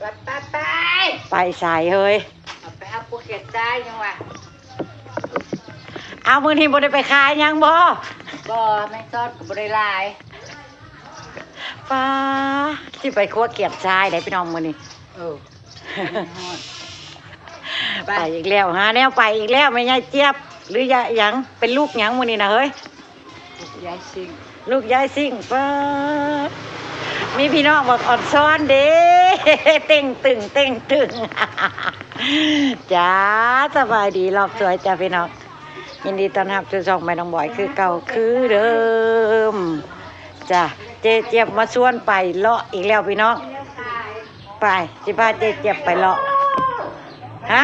ไปสายเฮ้ยไปเอาปูเขียดใจยังวะเอามือนี้บ่ได้ไปขายยังบ่แม่งต้อนกับบริลายป้าที่ไปคั่วเกียบชายได้พี่น้องมือนี้ไปอีกแล้วหาแนวไปอีกแล้วไม่ยายเจี๊ยบหรือยายยังเป็นลูกยังมือนี้นะเฮ้ยยายซิงลูกยายซิ่งป้ามีพี่น้องบอกอ่อนซ้อนเด้เต่งตึงจ้าสบายดีรอบสวยจ้าพี่น้องยินดีต้อนรับสู่ช่องแม่น้องบอยคือเก่าคือเดิมจ้าเจ๊เจี๊ยบมาชวนไปเลาะอีกแล้วพี่น้องไปสิพาเจ๊เจี๊ยบไปเลาะฮะ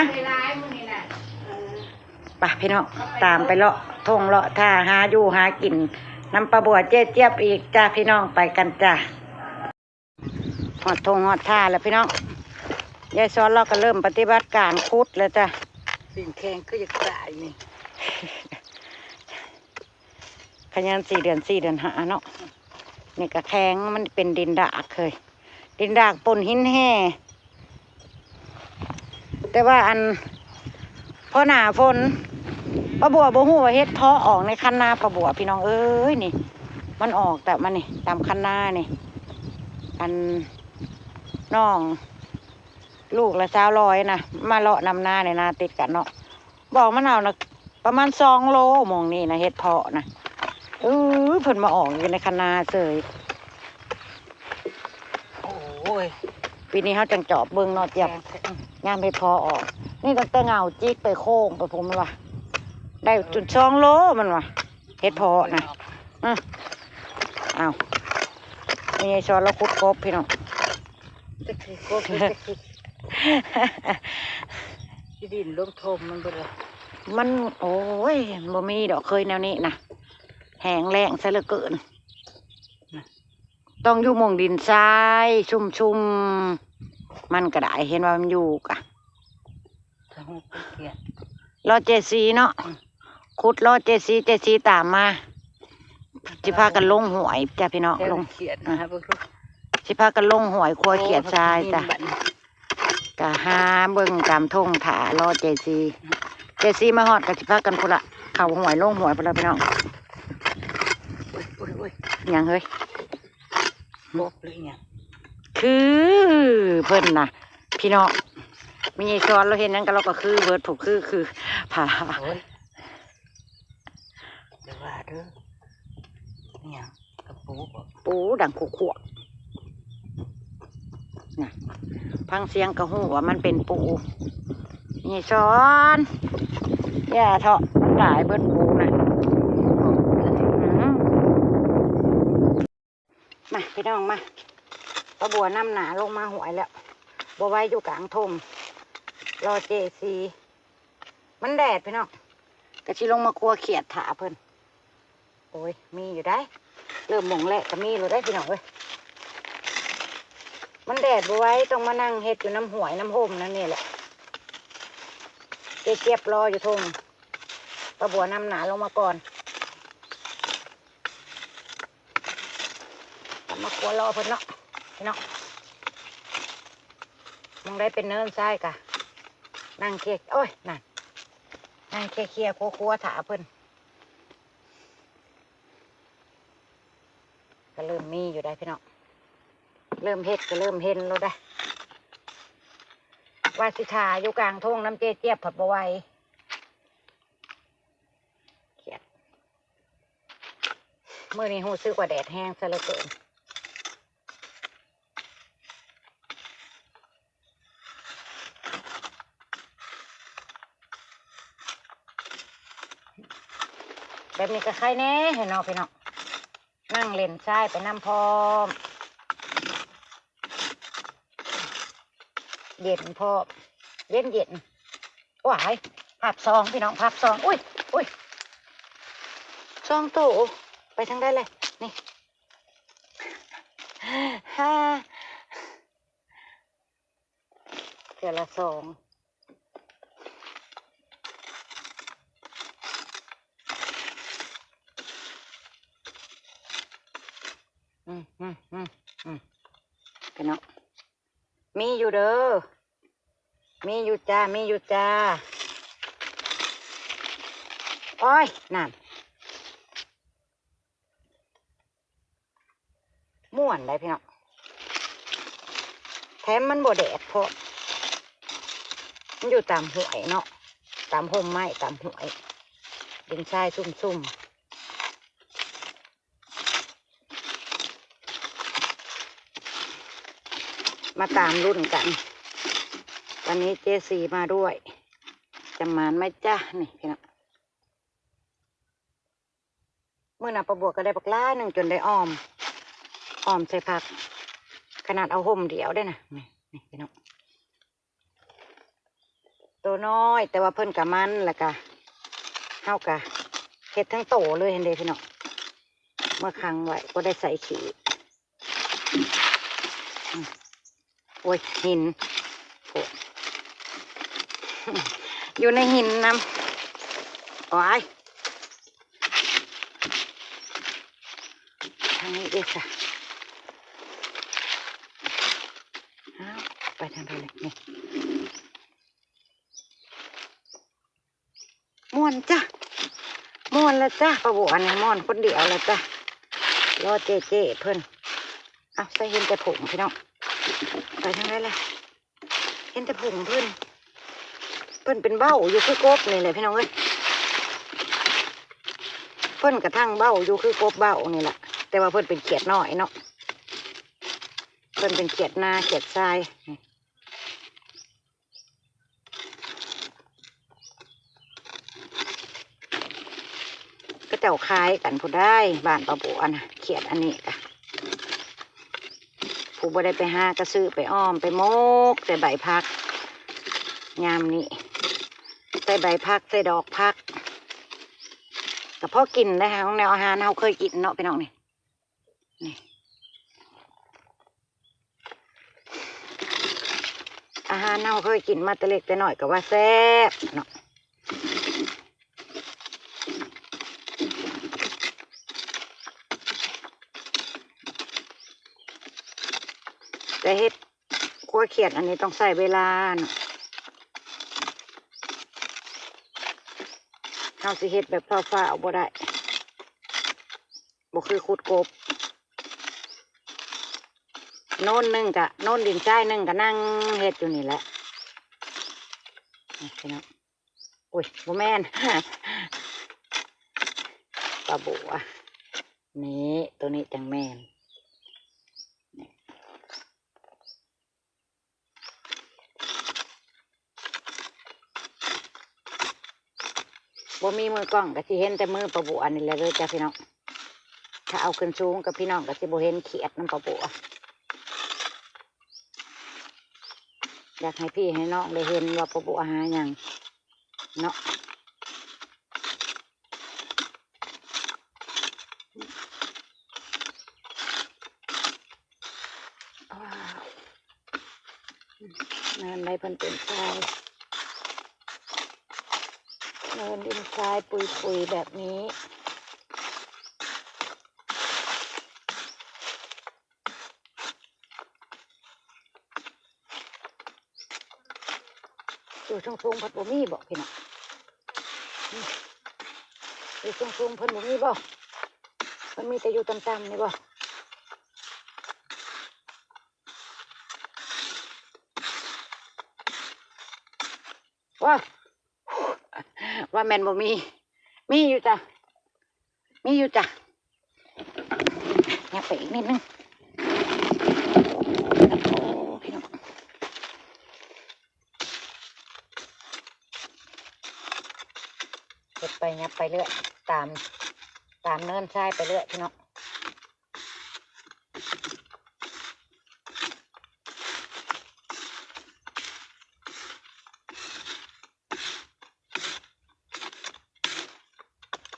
ไปพี่น้องตามไปเลาะทงเลาะท่าหาอยู่หากินน้ำปลาบัวเจ๊เจี๊ยบอีกจ้าพี่น้องไปกันจ้าหอดทงหอดท่าแล้วพี่น้องยายซ้อนเราก็เริ่มปฏิบัติการคุดแล้วจ้ะสิ่งแข็งก็จะตายนี่ขยัน4 เดือน5เนาะนี่ก็แข็งมันเป็นดินดากเคยดินดากปนหินแห่แต่ว่าอันพอหนาฝนปลาบัวบ่ฮู้ว่าเฮ็ดเพาะออกในคันนาปลาบัวพี่น้องเอ้ยนี่มันออกแต่มันนี่ตามคันนานี่อันน้องลูกละ100นะมาเลาะนำนาในนาติดกันเนาะบอกมันเอานะประมาณ2 โลมองนี่นะเฮ็ดเพาะนะเพิ่นมาออกอยู่ในคันนาเสยโอ้ยปีนี้เขาจังจอบเบิ่งเนาะเจี๊ยบงานเฮ็ดเพาะออกนี่ตั้งแต่เงาจิกไปโค้งไปผมมันว่ะได้จุด2 โลมันว่ะเฮ็ดเพาะนะอ้าวมีไอ้ช้อนแล้วคุดกบพี่น้องจะคือกบที่ดินลงทมมันบ่ล่ะมันโอ้ยบ่มีดอกเคยแนวนี้นะแห้งแล้งซะเหลือเกินต้องอยู่หม่องดินทรายชุ่มมันก็ได้เห็นว่ามันอยู่กะรอเจซีเนาะขุดรอเจซีตามมาสิพากันลงหวยจ้ะพี่น้องลงเขียดนะครับสิพากันลงหวยครัวเขียดทรายจ้ะกะหาเบิ่งตามทงถารอเจซีมาฮอดกับสิพากันพุ่นละเข้าหวยลงหวยพุ่นละพี่น้องยังเฮ้ยบกเลยเนี่ยคือเพิ่นน่ะพี่น้องมีไอ้ซ้อนเราเห็นนั้นก็เราก็คือเบิร์ดถูกคือผ่าเดี๋ยวว่าเด้อเนี่ยกระปูดังขวกน่ะฟังเสียงกระหูว่ามันเป็นปูนี่ซ้อนอย่าเถาะมันหลายเบิดปูนะมาพี่น้องมาปลาบัวน้ำหนาลงมาหวยแล้วบัวไว้อยู่กลางทงรอเจซีมันแดดพี่น้องกะชิลงมาครัวเขียดถาเพิ่นโอ้ยมีอยู่ได้เริ่มหม่งแหละก็มีอยู่ได้พี่น้องเว้ยมันแดดบัวไว้ต้องมานั่งเฮ็ดอยู่น้ำหวยน้ำโฮมนั่นนี่แหละเจี๊ยบรออยู่ทงปลาบัวน้ำหนาลงมาก่อนมาครัวรอเพิ่นเนาะพี่น้องมองได้เป็นเนินทรายกะนั่งเคียโอ้ยนั่งเคียครัวถาเพิ่นก็เริ่มมีอยู่ได้พี่น้องเริ่มเฮ็ดก็เริ่มเห็นแล้วได้ว่าสิทาอยู่กลางทงน้ำเจี๊ยบผัดบะไวเขียดเมื่อนี้หูซื้อกว่าแดดแห้งซะเหลือเกินแบบนี้ก็ใครแน่เห็นเนาะพี่น้องนั่งเล่นทรายไปน้ำพร้อมเย็นพร้อมเย็นว้ายภาพซองพี่น้องภาพซองอุ้ยซองโตไปทางได้เลยนี่ฮ่าเกือบละ2พี่น้อง มีอยู่เด้อมีอยู่จ้ามีอยู่จ้าโอ้ยนั่นม่วนได้พี่น้องแถมมันบ่แดดเพราะมันอยู่ตามห้วยเนาะตามห่มไม้ตามห้วยดินทรายซุ่มๆมาตามรุ่นกันวันนี้เจสีมาด้วยจะมานไหมจ้านี่พี่น้องเมื่อน่ะประบวกก็ได้บักล้าหนึ่งจนได้อ้อมใส่ผักขนาดเอาห่มเดียวได้นะนี่พี่น้องตัวน้อยแต่ว่าเพิ่นกับมันแล้วก็เฮากะเฮ็ดทั้งโตเลยเห็นเด้พี่น้องเมื่อครั้งไว้ก็ได้ใส่ขี้โอ้ยหินโอ้อยู่ในหินน้ำโอ้ยทางนี้เด็กค่ะไปทางใดเลยนี่ม่วนจ้ะม่วนแล้วจ้ะประบวนม่วนคนเดียวแล้วจ้ะรอเจ๊เพิ่นเอาใส่เห็นแต่ผมพี่น้องไปทางใดเลยเห็นแต่ผมเพิ่นเป็นเบ้าอยู่คือกบนี่แหละพี่น้องเอ้ยเพิ่นกระทั่งเบ้าอยู่คือกบเบ้านี่แหละแต่ว่าเพิ่นเป็นเขียดน้อยเนาะเพิ่นเป็นเขียดนาเขียดทรายก็เจ้าคายกันผู้ได้บ้านประบัวนะเขียดอันนี้กะผู้บ่ได้ไปหากระซื้อไปอ้อมไปโมกใส่ใบพักยามนี้ใส่ใบพักใส่ดอกพักกับพ่อกินได้ค่ะของแนวอาหารเราเคยกินเนาะพี่น้องนี่อาหารเราเคยกินมาแต่เล็กแต่น้อยก็ว่าแซ่บเนาะแต่เฮ็ดคั่วเขียดอันนี้ต้องใส่เวลาเนาะเราสิเฮ็ดแบบฟ้าวๆบ่ได้บ่คือขุดกบโน่นหนึ่งกะโน่นดินทรายหนึ่งกะนั่งเฮ็ดอยู่นี่แหละพี่น้องอุ้ยบ่แม่น ปลาบัวนี่ตัวนี้จังแม่นบ่มีมือกล้องก็สิเห็นแต่มือปลาบัวนี่แหละเลยจ้ะพี่น้องถ้าเอาขึ้นสูงกับพี่น้องก็สิบ่เห็นเขียดน้ำปลาบัวอยากให้พี่ให้น้องได้เห็นว่าปลาบัวหาอย่างเนาะเนินในเพิ่นเป็นทรายเนินดินทรายปุยแบบนี้อยู่สูงๆเพิ่นบ่มีบอกพี่น้องอยู่สูงๆเพิ่นบ่มีบอกเพิ่นมีแต่อยู่ต่ำๆนี่บอกว่าแมนบ่มีอยู่จ้ะอย่าไปอีกนิดนึงโอ้พี่น้องเก็บไปยับไปเรื่อยตามเนินทรายไปเรื่อยพี่น้อง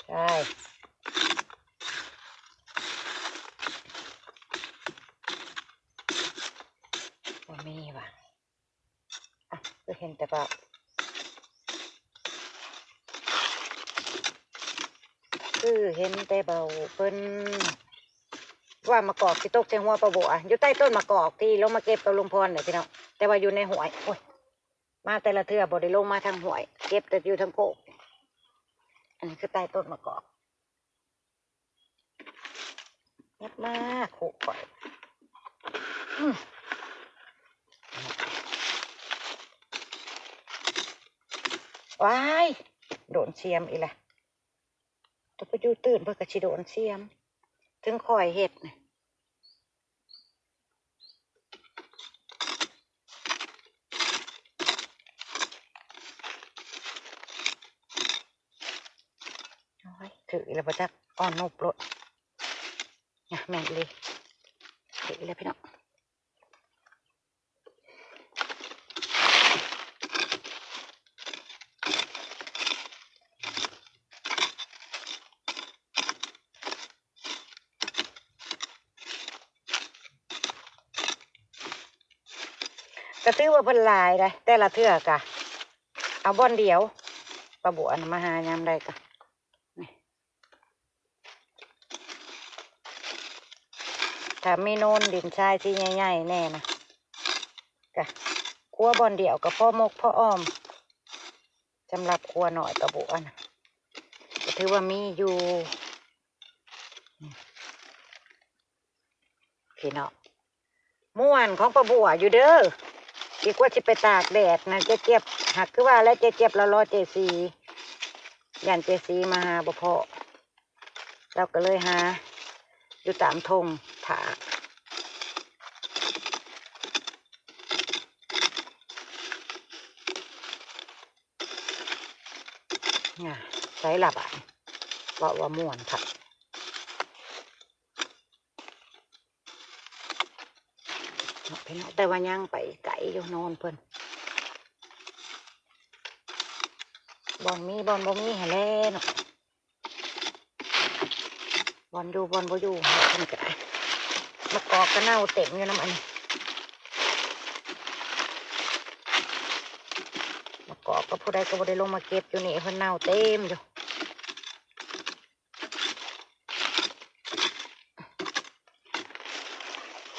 ใช่บ่มีว่ะก็เห็นแต่แบบคือเห็นแต่เบาเพิ่นไหว ว่ามะกอกที่ตกใส่หัวปลาบัวอยู่ใต้ต้นมะกอกที่ลงมาเก็บกับลุงพรเนี่ยพี่น้องแต่ว่าอยู่ในห้วยโอ้ยมาแต่ละเทื่อบ่ได้ลงมาทางห้วยเก็บแต่อยู่ทางโคกอันนี้คือใต้ต้นมะกอกเงียบมากโคกก่อยว้ายโดนเสียมอีกแหละตัวไปอยู่ตื่นเพื่อกระชิโดนเสียมถึงคอยเห็ดนะถือแล้วพอจักอ่อนนบรถนะแม่เลยถือแล้วพี่น้องก็ซื้อว่าเป็นลายเลยแต่ละเทือกะเอาบ่อนเดียวปลาบัวมาหายามได้กะถ้าไม่โน่นดินชายที่ใหญ่ๆแน่นะกะครัวบ่อนเดียวกับพ่อมกพ่ออ้อมสำหรับครัวหน่อยปลาบัวนะก็ถือว่ามีอยู่พี่น้องม่วนของปลาบัวอยู่เด้อดีกว่าจะไปตากแดดนะเจ๊เจ็บหักคือว่าแล้วเจ๊เจ็บเรารอเจซียันเจซีมาหาบ่พอเราก็เลยหาอยู่ตามทงถาเนี่ยใช้หลับอ่ะว่าม่วนค่ะแต่ว่ายังไปไก่อยู่นอนเพิ่นบอลมีหาแล่เนาะบอลอยู่บอลบ่อยู่เพิ่นก็ได้มะกอกก็เน่าเต็มอยู่น้ำอันนี้มะกอกก็ผู้ใดก็บ่ได้ลงมาเก็บอยู่นี่เพิ่นเน่าเต็มอยู่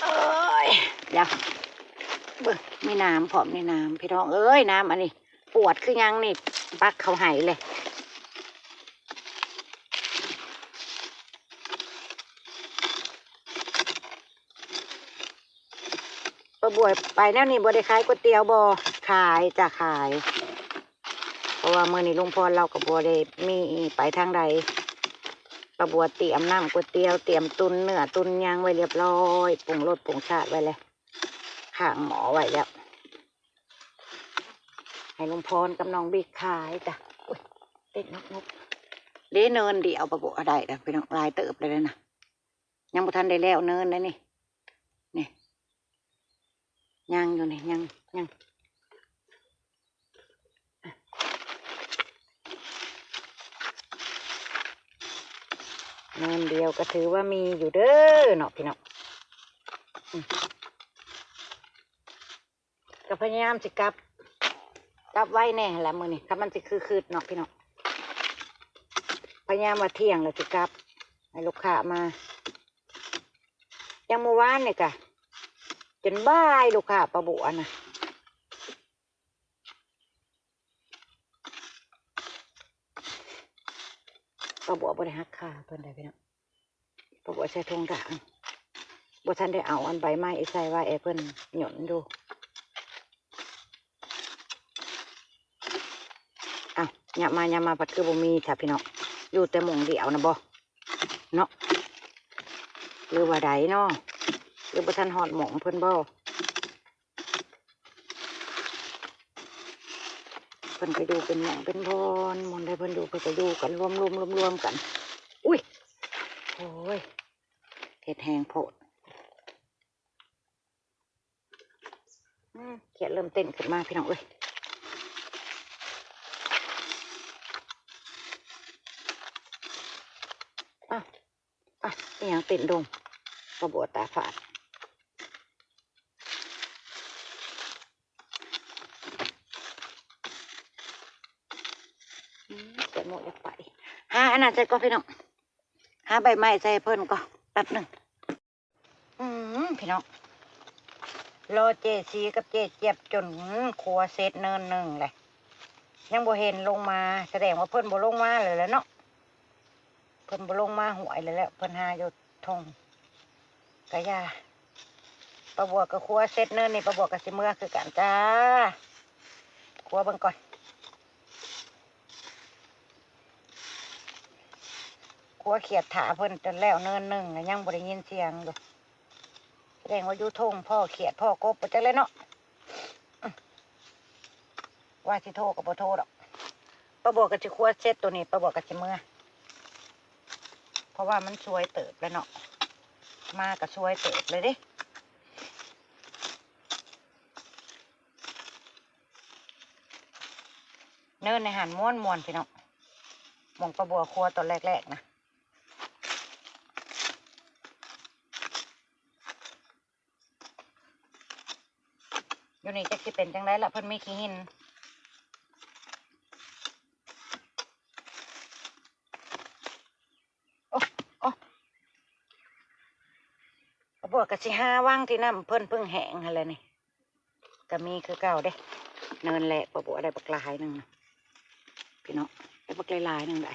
เอ้ยเดี๋ยวเบิ่งมีน้ำพร้อมในน้ำพี่น้องเอ้ยน้ำอันนี้ปวดคือยังนี่ปักเขาหายเลยปลาบัวไปแนวนี้บัวได้ขายก๋วยเตี๋ยวบ่ขายจะขายเพราะว่าเมื่อนี้ลุงพรเรากับบัวได้มีไปทางใดปลาบัวเตรียมน้ำก๋วยเตี๋ยวเตรียมตุนเนื้อตุนยางไว้เรียบร้อยปรุงรสปรุงชาติไว้เลยข้างหมอไว้แล้วให้ลุงพรกับน้องบิ๊กขายจ้ะเด็ดนกเด้เนินเดียวปลาบัวได้แต่เป็นลายเติบเลยนะยังบ่ทันได้แล้วเนินเลยนี่ยังอยู่นี่ยังเนินเดียวก็ถือว่ามีอยู่เด้อเนาะพี่น้องก็พยายามสิกลับไว้แน่แหละมือนี่ครับมันสิคือเนาะพี่น้องพยายามว่าเที่ยงเลยสิกลับให้ลูกค้ามายังเมื่อวานเนี่ยกะจนบ่ายลูกค้าปลาบัวนะปลาบัวบริหักขาเพิ่นได้พี่น้องปลาบัวใส่ทงด่างบัวท่านได้เอาอันใบไม้ใส่ไว้เพิ่นหย่อนดูอ้าวอย่ามาปัดคือบ่มีค่ะพี่น้องอยู่แต่หม่องเดียวนะบ่เนาะหรือว่าใดเนาะหรือบ่ท่านหอดหม่องเพิ่นบ่เพิ่นไปดูเป็นหม่องเป็นบอนมนได้เพิ่นดูเพิ่นไปดูกันรวมกันอุ้ยโอ้ยเห็ดแห้งโพดเขียดเริ่มเต้นขึ้นมาพี่น้องเอ้ยนี่ยังเต้นดงปลาบัวตาฝาดเกิดหมดอยากไปหาอันนั้นใจก็พี่น้องหาใบไม้ใจเพิ่นก็แป๊บหนึ่ง พี่น้องรอเจซีกับเจเจี๊ยบจนครัวเสร็จเนินหนึ่งเลยยังบ่เห็นลงมาแสดงว่าเพิ่นบ่ลงมาเลยแล้วเนาะเพิ่นบ่ลงมาหวยเลยแล้วเพิ่นหาอยู่ทงกะยาปลาบัวกับครัวเสร็จเนินนี่ปลาบัวกับสิเมื่อคือกันจ้าครัวเบิ่งก่อนครัวเขียดถาเพิ่นจนแล้วเนินหนึ่งยังบ่ได้ยินเสียงอยู่แสดงว่าอยู่ทงพ่อเขียดพ่อกบไปจังเลยเนาะว่าสิโทรกับบ่โทรดอกปลาบัวกับสิครัวเสร็จตัวนี้ปลาบัวกับสิเมื่อเพราะว่ามันช่วยเติบแล้วเนาะมากับช่วยเติบเลยดิเนินในหันม้วนพี่น้องมองปลาบัวครัวตอนแรกๆนะอยู่นี่จะสิเป็นจังไรล่ะเพิ่นมีขี้หินโอ้โอ้ปลาบัวกับสิห้าว่างที่น้ำเพิ่นเพิ่งแห้งอะไรนี่ก็มีคือเก่าเด้เนินแหละปลาบัวได้บักลายหนึ่งพี่น้องได้บักลายหนึ่งได้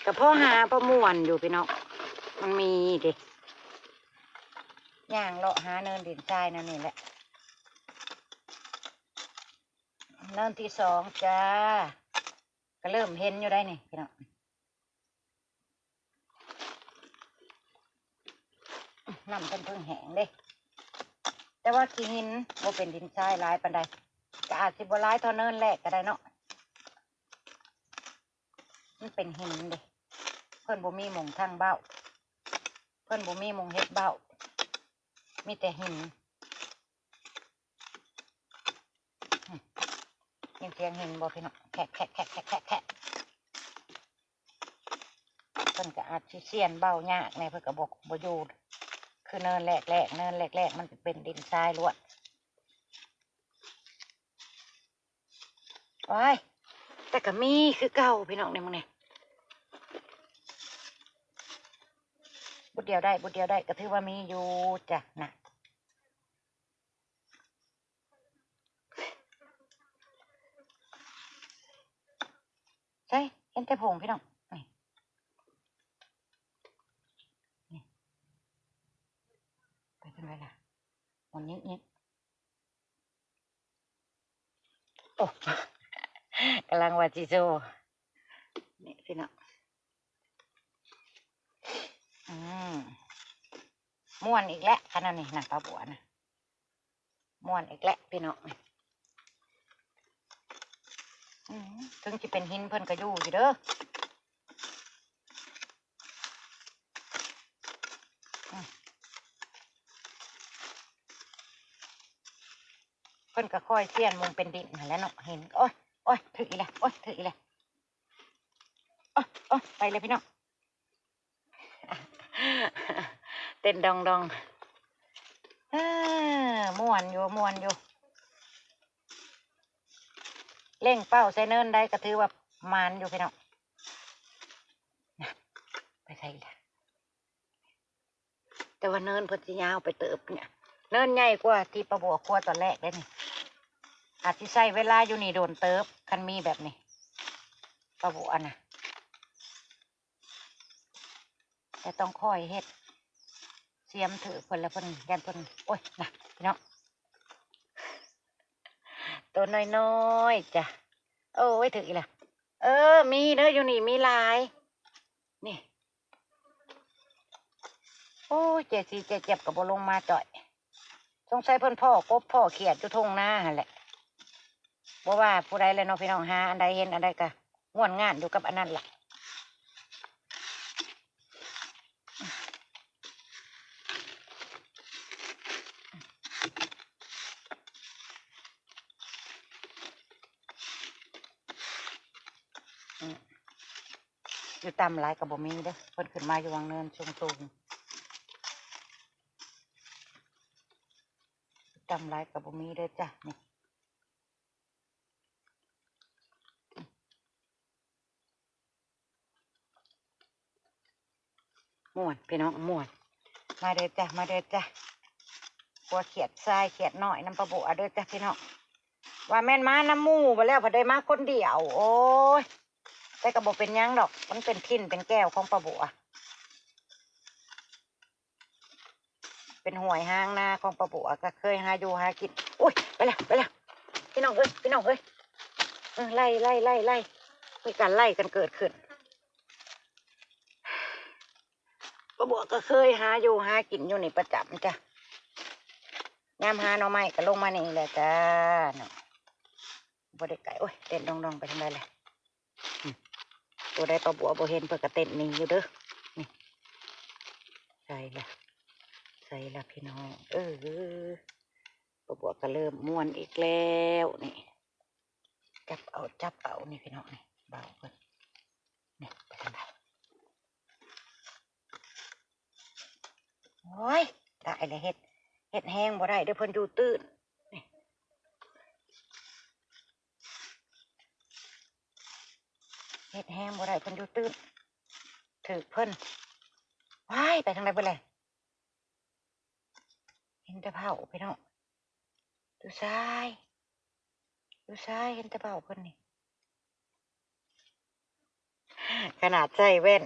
กับพ่อหาปลาม่วนอยู่พี่น้องมันมีดิย่างเลาะหาเนินดินทรายนั่นนี่แหละเนินที่สองจ้าก็เริ่มเห็นอยู่ได้นี่พี่น้องน้ำเพิ่งแห้งเด้แต่ว่าขี้หินบ่เป็นดินทรายหลายปานใดก็อาจสิบ่หลายเท่าเนินแรกก็ได้เนาะมันเป็นหินเด้เพิ่นบ่มีหม่องทางเบ้าเพิ่นบ่มีหม่องเฮ็ดเบ้ามีแต่หินยังเสียงหินบ่พี่น้องแคะเพิ่นก็อาจสิเสียนเบ้ายากแน่เพิ่นก็บ่อยู่คือเนินแรกมันเป็นดินทรายล้วนว้ายแต่ก็มีคือเก่าพี่น้องในมึงเนี่ยบุดเดียวได้ก็ถือว่ามีอยู่จ้ะนะใช่เห็นแต่ผงพี่น้องนี่ไปเป็นไรล่ะวันนี้โอ้กำลังว่าจิโซนี่พี่น้องม่วนอีกแล้วขนาดนี้นะปลาบัวนะม่วนอีกแล้วพี่น้องถึงจะเป็นหินเพิ่นก็อยู่เด้อเพิ่นก็ค่อยเสียนมุงเป็นดินแล้วเนาะเห็นโอ้ยถืออีแล้วถืออีแล้วโอ้ยไปเลยพี่น้องเต้นดองม่วนอยู่เล่งเป้าใส่เนินได้ก็ถือว่ามานอยู่พี่น้องไปใส่ละแต่ว่าเนินเพิ่นสิยาวไปเติบเนี่ยเนินใหญ่กว่าที่ปลาบัวครัวตอนแรกได้นี่อาจจะใช้เวลาอยู่นี่โดนเติบคันมีแบบนี้ปลาบัวนะแต่ต้องคอยเฮ็ดเสียมถือเพิ่นแล้วเพิ่นยันเพิ่นโอ้ยนะพี่น้องตัวน้อยจ้ะโอ้ยถืออีกละมีเด้ออยู่นี่มีลายนี่โอ้ยเจ็บกับบ่ลงมาจ่อยสงสัยเพิ่นพ่อกบพ่อเขียดอยู่ทงหน้าหั่นแหละบ่ว่าผู้ใดเลยเนาะพี่น้องหาอันใดเห็นอันใดก็ง่วนงานอยู่กับอันนั้นแหละอยู่ต่ำหลายกับบ่มีเด้อเพิ่นขึ้นมาอยู่วังเนินสูงต่ำหลายกับบ่มีเด้อจ้ะนี่ ม่วนพี่น้องม่วนมาเด้อจ้ะมาเด้อจ้ะกลัวเขียดทรายเขียดหน่อยน้ำปลาบัวเด้อจ้ะพี่น้องว่าแม่นมาน้ำหมู่ไปแล้วพอได้มาคนเดียวโอ้ยแต่กระบอกเป็นยังดอกมันเป็นพินเป็นแก้วของปลาบัวเป็นหวยห้างนาของปลาบัวก็เคยหาอยู่หากินอุ้ยไปแล้วพี่น้องเอ้ยพี่น้องเอ้ยไล่มีการไล่กันเกิดขึ้นปลาบัวก็เคยหาอยู่หากินอยู่นี่ประจำจ้ะยามหาหน่อไม้ก็ลงมานี่แหละจ้าเนาะบ่ได้ไก่โอ้ยเต้นดองไปทางใดเลยตัวใดปลาบัวบ่เห็นเพื่อกระเต้นนี่อยู่เด้อนี่ใส่ละพี่น้องปลาบัวก็เริ่มม่วนอีกแล้วนี่จับเอานี่พี่น้องนี่เบาเพิ่นนี่ไปทางใดโอ้ยได้เลยเห็ดแห้งบ่ได้เดี๋ยวเพิ่นดูตื้นนี่เห็ดแห้งบ่ได้เพิ่นดูตื้นถือเพิ่นว้ายไปทางไหนเพิ่นเลยเห็นแต่เผาพี่น้องดูซ้ายเห็นแต่เผาเพิ่นนี่ขนาดใส่แว่น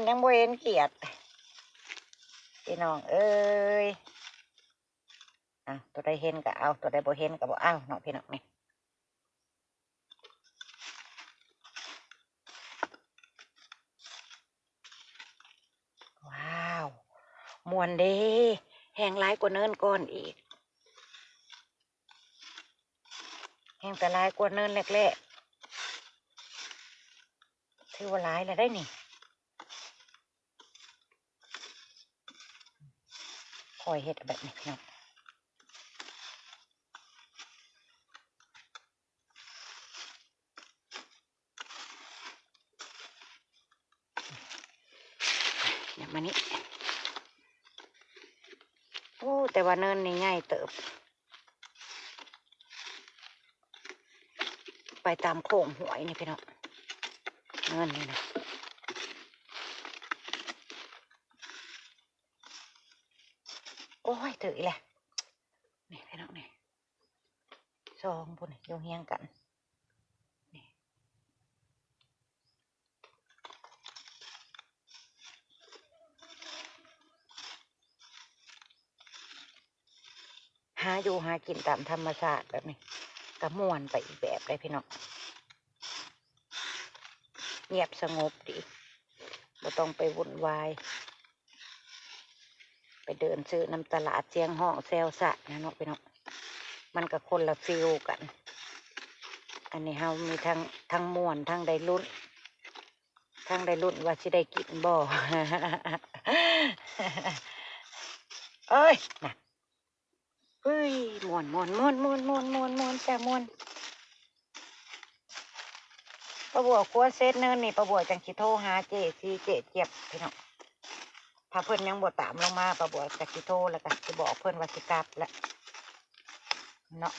ยังบ่เห็นเกียดพี่น้องเอ้ยตัวใดเห็นก็เอาตัวใดบ่เห็นก็บ่เอาเนาะพี่น้องนี่ว้าวมวนเด้แห้งร้ายกว่าเนินก่อนอีกแห้งแต่ร้ายกว่าเนินแรกๆถือว่าร้ายแล้วได้นี่คอยเห็ดแบบนี้พี่น้องอย่างมานี้โอ้แต่ว่าเนินนี่ง่ายเติบไปตามโค้งหวยนี่พี่น้องเนินนี่นะโอ้ยถืออีแหละนี่พี่น้องนี่ซองปุ่นโยงเฮียงกันนี่หาอยู่หากินตามธรรมชาติแบบนี้กระม่วนไปอีกแบบเลยพี่น้องเงียบสงบดีไม่ต้องไปวุ่นวายไปเดินซื้อน้ำตลาดเจียงห้องแซวสะนะเนาะพี่น้องมันก็คนละฟิลกันอันนี้เฮามีทั้งม่วนทั้งได้ลุ้นว่าสิได้กินบ่ เอ้ยน่ะเฮ้ยม่วนจ้ะม่วนป้าบัวครัวเซตเนินนี่ป้าบัวจังคิโทรหาเจเจี๊ยบพี่น้องถ้าเพิ่นยังบ่ตามลงมาป้าบัวจังคิโทรแล้วก็สิบอกเพิ่นว่าสิกลับแล้วเนาะ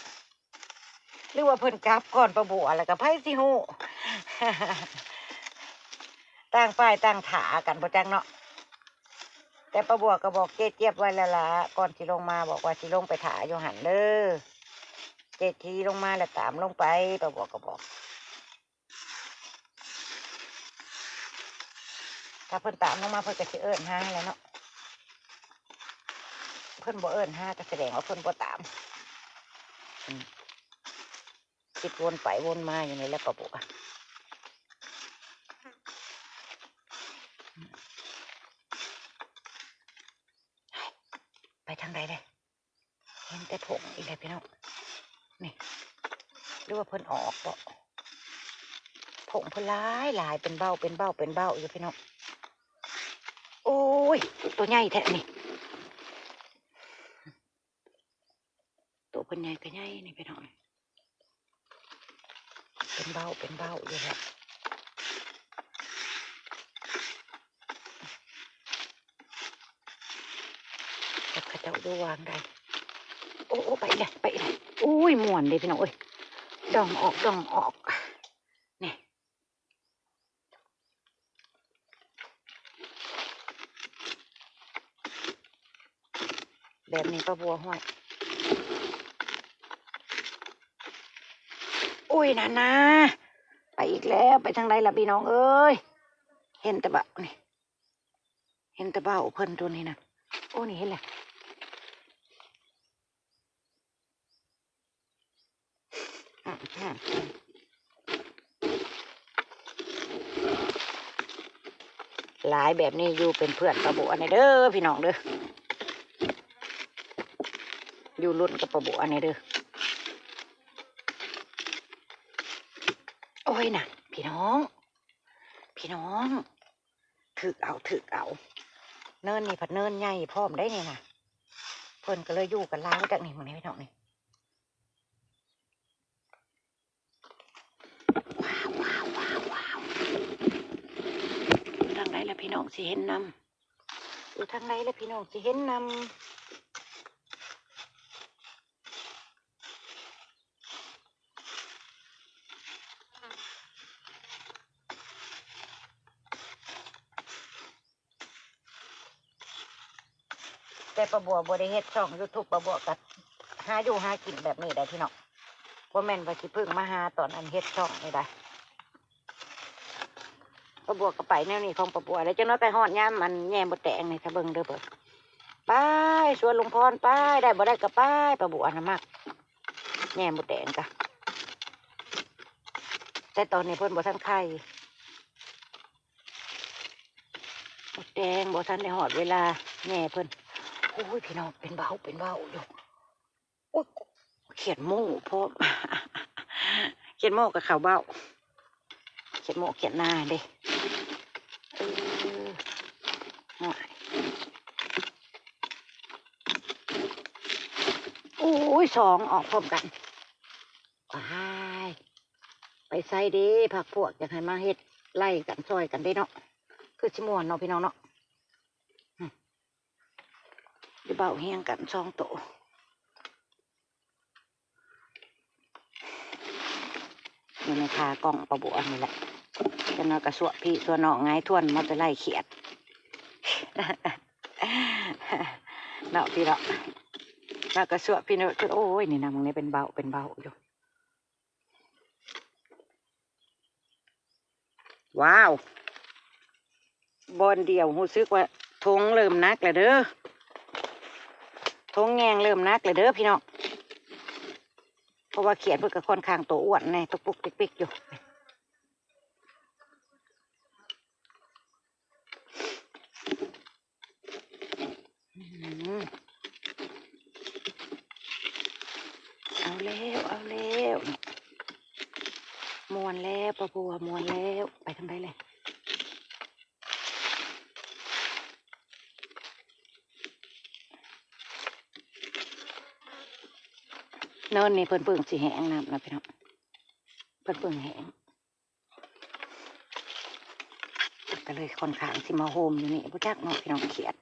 หรือว่าเพิ่นกลับก่อนป้าบัวแล้วก็ไผสิฮู้ ต่างฝ่ายต่างถากันบ่จังเนาะแต่ป้าบัวก็บอกเจ๊เจี๊ยบไว้แล้วล่ะก่อนสิลงมาบอกว่าสิลงไปถาอยู่หันเด้อเจ๊ทีลงมาแล้วตามลงไปป้าบัวก็บอกถ้าเพิ่นตามลงมาเพิ่นก็สิเอิ้นหาแล้วเนาะเพิ่นบ่เอิ้นหาก็แสดงว่าเพิ่นบ่ตามคิดวนไปวนมาอยู่นี่แหละป้าบัวไปทางใดเลยเห็นแต่ผงอีกแล้วพี่น้องนี่หรือว่าเพิ่นออกบ่ผงเพิ่นหลายเป็นเบ้าอยู่พี่น้องโอ้ยตัวใหญ่แท้นี่ตัวเพิ่นใหญ่ก็ใหญ่นี่พี่น้องเป็นเบ้าอยู่แหละแต่ข้าเจ้าดูวางได้โอ้ไปเลยอุ้ยม่วนเลยพี่น้องเอ้ยดองออกนี่ แบบนี้ป้าบัวห้อยอุ้ยนะนะไปอีกแล้วไปทางใดล่ะพี่น้องเอ้ยเห็นแต่เบานี่เห็นแต่เบาเพิ่นตัวนี้นะโอ้นี่เห็นแหละหลายแบบนี้อยู่เป็นเพื่อนป้าบัวในเด้อพี่น้องเด้ออยู่รุ่นกับป้าบัวในเด้อโอ้ยนะพี่น้องถึกเอาเนินนี่ผัดเนินใหญ่พร้อมได้เนี่ยนะเพิ่นก็เลยอยู่กันล้างจากนี่มึงนี่พี่น้องนี่ว้าวอยู่ทางไหนล่ะพี่น้องสิเห็นนำอยู่ทางไหนล่ะพี่น้องสิเห็นนำแต่ป้าบัวบ่ได้เฮ็ดช่อง YouTube ป้าบัวก็หาอยู่หากินแบบนี้ได้พี่น้องบ่แม่นว่าสิเพิ่งมาหาตอนอันเฮ็ดช่องนี่ได้ป้าบัวก็ไปแนวนี้ของป้าบัวแล้วจังน้อยไปฮอดยามมันแย่บ่แตงนี่ถ้าเบิ่งเด้อเบิ่งไปสวนลุงพรไปได้บ่ได้ก็ไปป้าบัวน่ะมักแย่บ่แตงกะแต่ตอนนี้เพิ่นบ่ทันไข่บ่แตงบ่ทันได้ฮอดเวลาแย่เพิ่นโอ้ยพี่น้องเป็นเบาอยู่โอ้ยเขียนโม่พร้อม เขียนโม่กับข่าวเบ้าเขียนโม่เขียนหน้าเด้ห่วยโอ้ยสองออกพร้อมกันว้ายไปใส่เด้ผักพวกอยากให้มาเฮ็ดไล่กันซอยกันได้เนาะคือชิมวนเนาะพี่น้องเนาะเดี๋ยวเบาเฮียงกันสองโตอยู่ในคากล่องประบัวนี่แหละจะนอนกระสวพี่ส่วนน้องไงทวนมาจะไล่เขียด เนาะพี่เนาะแล้วกระสวพี่เนาะโอ้ยนี่นะมึงนี่เป็นเบาอยู่ว้าวบอลเดียวหูซึกว่าทงเริ่มนักเลยเด้อทงแงงเริ่มนักเลยเด้อพี่น้องเพราะว่าเขียนเพื่อกับค่อนข้างตัวอ้วนแน่ตุกปุกปิกอยู่เอาแล้วมวนแล้วปะบัวมวนแล้วไปทางใดเลยเนินนี่เพิ่งสิแห้งน้ำนะพี่น้องเพิ่งแห้งก็เลยค่อนข้างสิมาโฮมอยู่นี่ผู้จักเนาะพี่น้องเขียด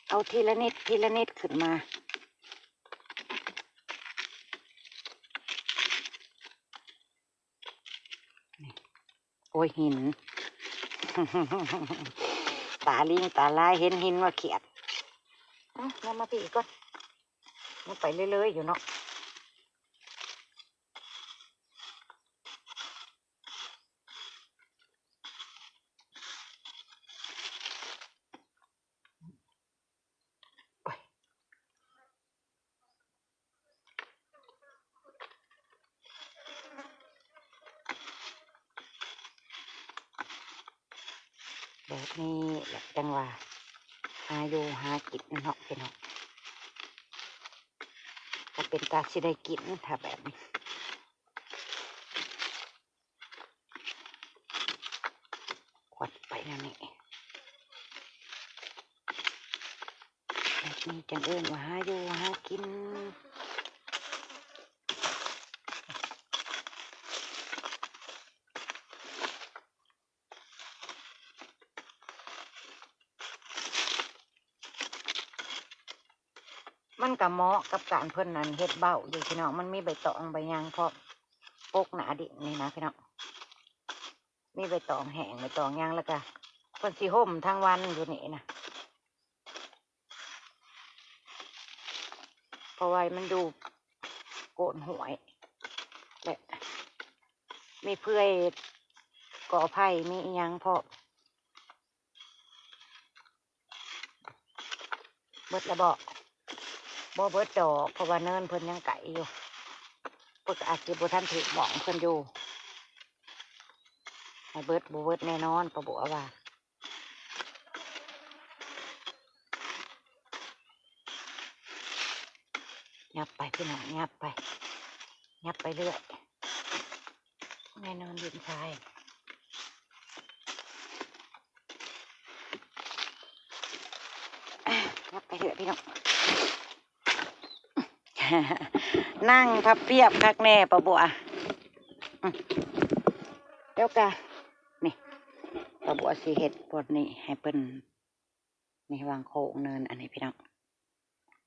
เอาทีละนิดขึ้นมาโอ้ยหิน ตาลิงตาลายเห็นหินว่าเขียดเอามาปีก่อนมันไปเรื่อยๆอยู่เนาะแบบนี้แบบจังว่าหาอยู่หากินเนาะพี่น้องก็เป็นตาสิได้กินถ้าแบบนี้ขวัดไปนั่นนี่แบบนี้จังเอิญว่าหาอยู่หากินมันก็เหมาะกับการเพิ่นนั่นเฮ็ดเบ้าอยู่พี่น้องมันมีใบตองใบยางพร้อมปกหนาดินนี่นะพี่น้องมีใบตองแห้งใบตองยางแล้วก็ คนสีห่มทั้งวันอยู่นี่นะเพราะว่ามันดูโกนหวยและมีเพื่อยก่อไผ่มีอิหยังพอเบิดระบอกบ่เบิดดอกเพราะว่าเนินเพิ่นยังไก่อยู่เพิ่นอาจจะบ่ทันถึงหมองเพิ่นอยู่ให้เบิดบ่เบิดแน่นอนประบัวว่ายับไปพี่น้องยับไปเรื่อยแน่นอนดินทรายยับไปเรื่อยพี่น้อง นั่งพับเพียบคักแน่ประบัวเดี๋ยวกะนี่ประบัวสีเห็ดบดนี่ให้เปิ้นนี่วางโคงเนินอันนี้พี่น้อง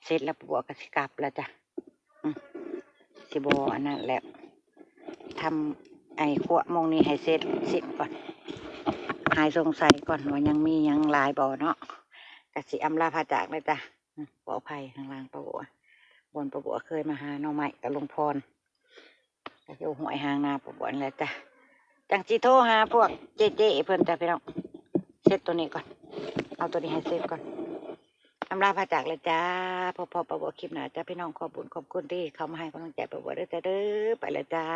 เสร็จแล้วประบัวก็สิกลับแล้วจ้ะสิบอันนั้นแหละทำไอ้ขวมงนี้ให้เสร็จสิ้นก่อนหายสงสัยก่อนว่ายังมียังหลายบ่อเนาะกะสิอำลาพาจากเลยจ้ะขออภัยข้างล่างประบัวบนประบัวเคยมาหาหน่อไม้กับหลวงพรก็อยู่หวยหางนาประบัวนี่แหละจ้ะจังจีโทรหาพวกเจ๊เพิ่นจ้ะพี่น้องเสร็จตัวนี้ก่อนเอาตัวนี้ให้เสร็จก่อนอำลาพาจากเลยจ้าพอประบัวคลิปหนาจ้าพี่น้องขอบคุญขอบคุณที่เขามาให้กำลังใจประบัวด้วยจ้าเด้อไปเลยจ้า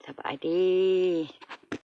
สบายดี